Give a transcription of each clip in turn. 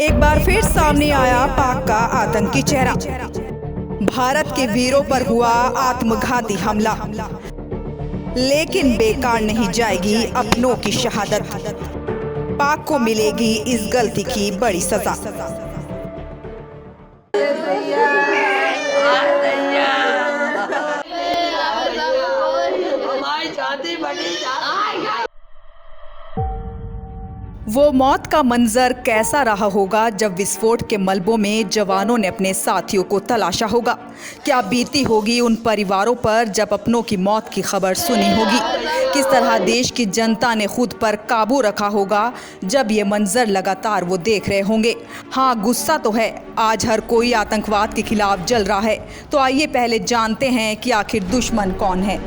एक बार फिर सामने आया पाक का आतंकी चेहरा। भारत के वीरों पर हुआ आत्मघाती हमला, लेकिन बेकार नहीं जाएगी अपनों की शहादत। पाक को मिलेगी इस गलती की बड़ी सजा। वो मौत का मंजर कैसा रहा होगा जब विस्फोट के मलबों में जवानों ने अपने साथियों को तलाशा होगा। क्या बीती होगी उन परिवारों पर जब अपनों की मौत की खबर सुनी होगी। किस तरह देश की जनता ने खुद पर काबू रखा होगा जब ये मंजर लगातार वो देख रहे होंगे। हाँ, गुस्सा तो है, आज हर कोई आतंकवाद के खिलाफ जल रहा है। तो आइए पहले जानते हैं कि आखिर दुश्मन कौन है।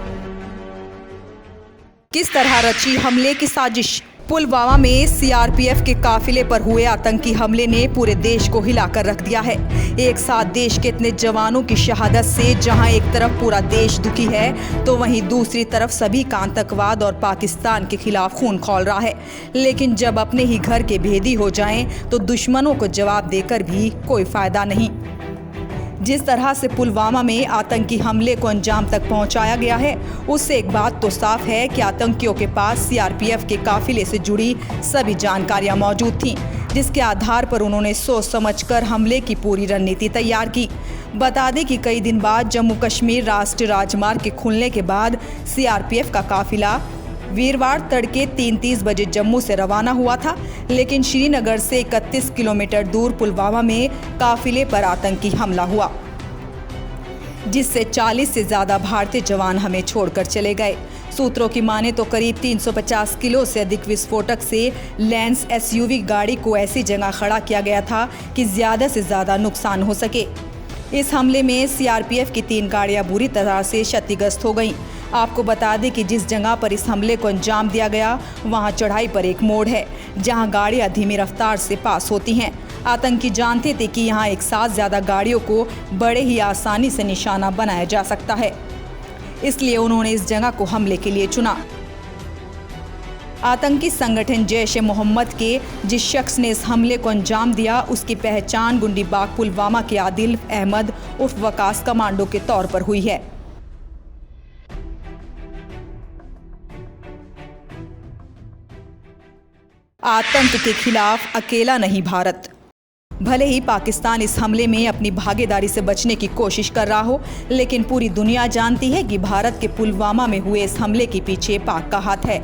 किस तरह रची हमले की साजिश। पुलवामा में सीआरपीएफ के काफिले पर हुए आतंकी हमले ने पूरे देश को हिलाकर रख दिया है। एक साथ देश के इतने जवानों की शहादत से जहां एक तरफ पूरा देश दुखी है, तो वहीं दूसरी तरफ सभी का आतंकवाद और पाकिस्तान के खिलाफ खून खौल रहा है। लेकिन जब अपने ही घर के भेदी हो जाएं, तो दुश्मनों को जवाब देकर भी कोई फायदा नहीं। जिस तरह से पुलवामा में आतंकी हमले को अंजाम तक पहुंचाया गया है, उससे एक बात तो साफ है कि आतंकियों के पास सीआरपीएफ के काफिले से जुड़ी सभी जानकारियां मौजूद थीं, जिसके आधार पर उन्होंने सोच समझकर हमले की पूरी रणनीति तैयार की। बता दें कि कई दिन बाद जम्मू कश्मीर राष्ट्रीय राजमार्ग के खुलने के बाद सीआरपीएफ का काफिला वीरवार तड़के 3:30 बजे जम्मू से रवाना हुआ था, लेकिन श्रीनगर से 31 किलोमीटर दूर पुलवामा में काफिले पर आतंकी हमला हुआ, जिससे 40 से ज्यादा भारतीय जवान हमें छोड़कर चले गए। सूत्रों की माने तो करीब 350 किलो से अधिक विस्फोटक से लैंस एसयूवी गाड़ी को ऐसी जगह खड़ा किया गया था कि ज्यादा से ज्यादा नुकसान हो सके। इस हमले में सीआरपीएफ की 3 गाड़ियां बुरी तरह से क्षतिग्रस्त हो गईं। आपको बता दें कि जिस जगह पर इस हमले को अंजाम दिया गया, वहां चढ़ाई पर एक मोड़ है, जहां गाड़ियां धीमी रफ्तार से पास होती हैं। आतंकी जानते थे कि यहां एक साथ ज्यादा गाड़ियों को बड़े ही आसानी से निशाना बनाया जा सकता है, इसलिए उन्होंने इस जगह को हमले के लिए चुना। आतंकी संगठन जैश ए मोहम्मद के जिस शख्स ने इस हमले को अंजाम दिया, उसकी पहचान गुंडीबाग पुलवामा के आदिल अहमद उर्फ वकास कमांडो के तौर पर हुई है। आतंक के खिलाफ अकेला नहीं भारत। भले ही पाकिस्तान इस हमले में अपनी भागीदारी से बचने की कोशिश कर रहा हो, लेकिन पूरी दुनिया जानती है कि भारत के पुलवामा में हुए इस हमले के पीछे पाक का हाथ है।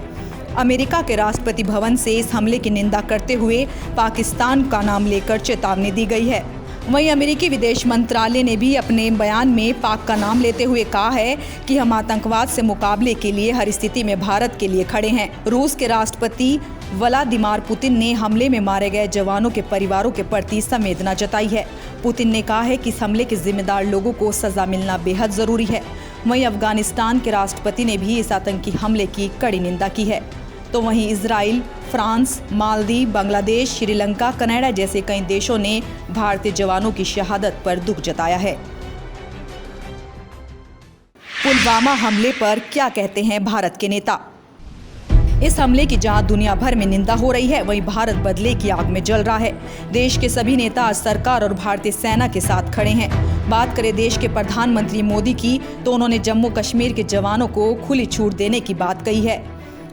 अमेरिका के राष्ट्रपति भवन से इस हमले की निंदा करते हुए पाकिस्तान का नाम लेकर चेतावनी दी गई है। वहीं अमेरिकी विदेश मंत्रालय ने भी अपने बयान में पाक का नाम लेते हुए कहा है कि हम आतंकवाद से मुकाबले के लिए हर स्थिति में भारत के लिए खड़े हैं। रूस के राष्ट्रपति व्लादिमीर पुतिन ने हमले में मारे गए जवानों के परिवारों के प्रति संवेदना जताई है। पुतिन ने कहा है कि इस हमले के जिम्मेदार लोगों को सजा मिलना बेहद जरूरी है। वहीं अफगानिस्तान के राष्ट्रपति ने भी इस आतंकी हमले की कड़ी निंदा की है। तो वहीं Israel, France, Maldives, Bangladesh, Sri Lanka, Canada जैसे कई देशों ने भारतीय जवानों की शहादत पर दुख जताया है। पुलवामा हमले पर क्या कहते हैं भारत के नेता। इस हमले की जहां दुनिया भर में निंदा हो रही है, वहीं भारत बदले की आग में जल रहा है। देश के सभी नेता आज सरकार और भारतीय सेना के साथ खड़े हैं। बात करें देश के प्रधानमंत्री मोदी की, तो उन्होंने जम्मू कश्मीर के जवानों को खुली छूट देने की बात कही है।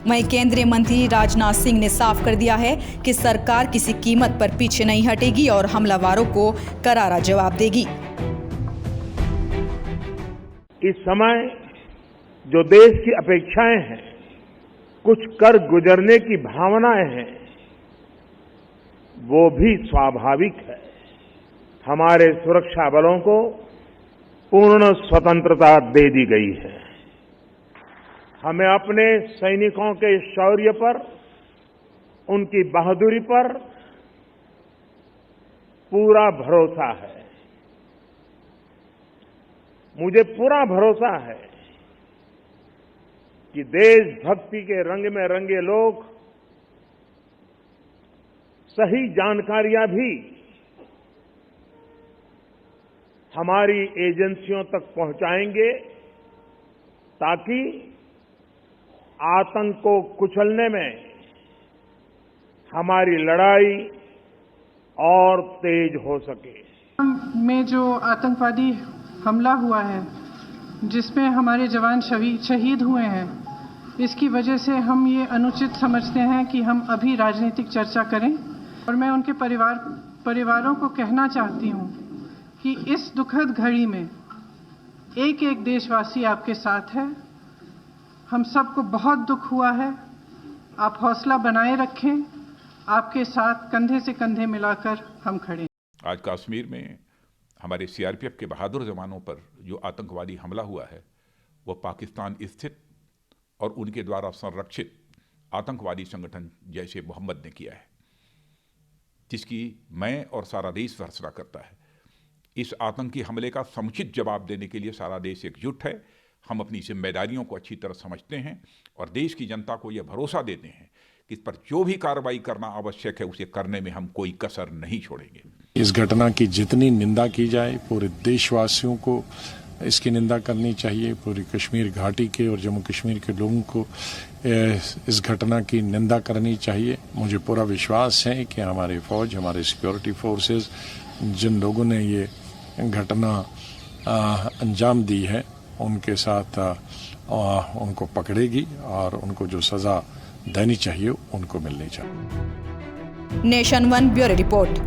वहीं केंद्रीय मंत्री राजनाथ सिंह ने साफ कर दिया है कि सरकार किसी कीमत पर पीछे नहीं हटेगी और हमलावरों को करारा जवाब देगी। इस समय जो देश की अपेक्षाएं हैं, कुछ कर गुजरने की भावनाएं हैं, वो भी स्वाभाविक है। हमारे सुरक्षा बलों को पूर्ण स्वतंत्रता दे दी गई है। हमें अपने सैनिकों के शौर्य पर, उनकी बहादुरी पर पूरा भरोसा है। मुझे पूरा भरोसा है कि देशभक्ति के रंग में रंगे लोग सही जानकारियां भी हमारी एजेंसियों तक पहुंचाएंगे, ताकि आतंक को कुचलने में हमारी लड़ाई और तेज हो सके। में जो आतंकवादी हमला हुआ है, जिसमें हमारे जवान शहीद हुए हैं, इसकी वजह से हम ये अनुचित समझते हैं कि हम अभी राजनीतिक चर्चा करें। और मैं उनके परिवारों को कहना चाहती हूँ कि इस दुखद घड़ी में एक एक देशवासी आपके साथ है। हम सबको बहुत दुख हुआ है। आप हौसला बनाए रखें, आपके साथ कंधे से कंधे मिलाकर हम खड़े हैं। आज कश्मीर में हमारे सीआरपीएफ के बहादुर जवानों पर जो आतंकवादी हमला हुआ है, वो पाकिस्तान स्थित और उनके द्वारा संरक्षित आतंकवादी संगठन जैश ए मोहम्मद ने किया है, जिसकी मैं और सारा देश भर्त्सना करता है। इस आतंकी हमले का समुचित जवाब देने के लिए सारा देश एकजुट है। हम अपनी जिम्मेदारियों को अच्छी तरह समझते हैं और देश की जनता को यह भरोसा देते हैं कि इस पर जो भी कार्रवाई करना आवश्यक है उसे करने में हम कोई कसर नहीं छोड़ेंगे। इस घटना की जितनी निंदा की जाए, पूरे देशवासियों को इसकी निंदा करनी चाहिए। पूरी कश्मीर घाटी के और जम्मू कश्मीर के लोगों को इस घटना की निंदा करनी चाहिए। मुझे पूरा विश्वास है कि हमारी फौज, हमारे सिक्योरिटी फोर्सेस, जिन लोगों ने ये घटना अंजाम दी है, उनके साथ उनको पकड़ेगी और उनको जो सज़ा देनी चाहिए उनको मिलनी चाहिए। Nation one bureau report.